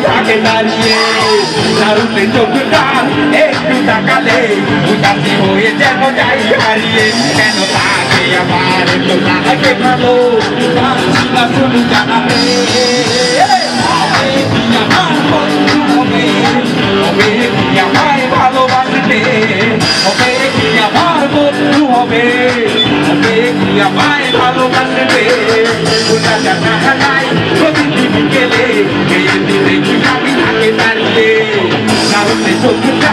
থাকে দাঁড়িয়ে দারুণে চোখটা একটু তাকালে উদাসী হয়ে যেন যাই হারিয়ে কেন তাকে আমার তো তাকে ভালো পারছি না শুধু জানাতে আমার বন্ধু হবে হবে কি আমায় ভালোবাসবে হবে কি আমার বন্ধু হবে হবে কি আমায় ভালোবাসবে ওটা জানা নাই প্রতিদিন বিকেলে দেখি আমি থাকে দাঁড়িয়ে কারণে চোখটা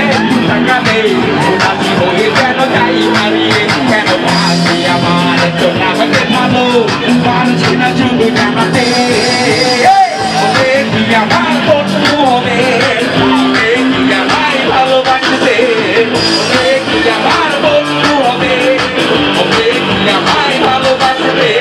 একটু তাকালে উদাসী হয়ে যেন যাই হারিয়ে কেন পাচ্ছি আমার তো না হতে ভালো পারছি না শুধু জানাতে হবে কি আমার বন্ধু হবে হবে কি আমায় ভালোবাসবে হবে কি আমার বন্ধু হবে হবে কি আমায় ভালোবাসবে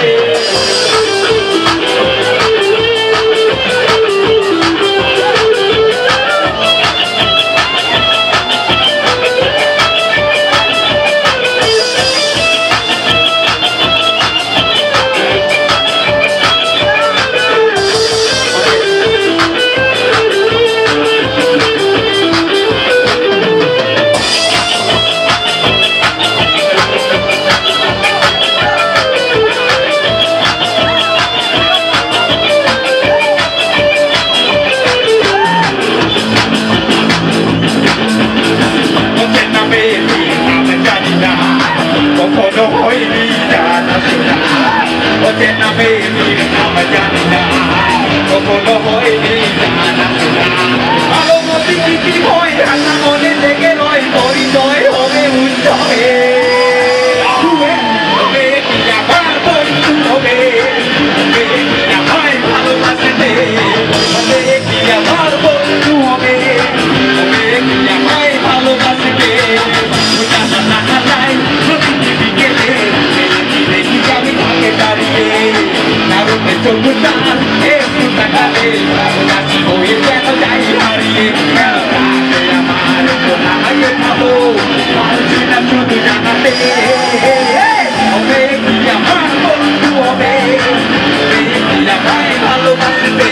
কখনো হয়নি জানা শোনা ওতে নামে নাম জানি না কখনো হয়নি জানা শোনা ভালোমতি কি হয় রান্না মনে লেগে নয় পরিচয় হবে উজ্জ্বলে হবে কি আমার বন্ধু হবে হবে কি আমায় ভালোবাসবে হবে কি আমার বন্ধু হবে হবে কি আমায় ভালোবাসবে চোখটা একটু তাকালে উদাসী হয়ে যেন যাই হারিয়ে কেন তাকে আমার কোথায় ভালো পারছি না শুধু জানাতে হবে কি আমার বন্ধু হবে হবে কি আমায় ভালোবাসবে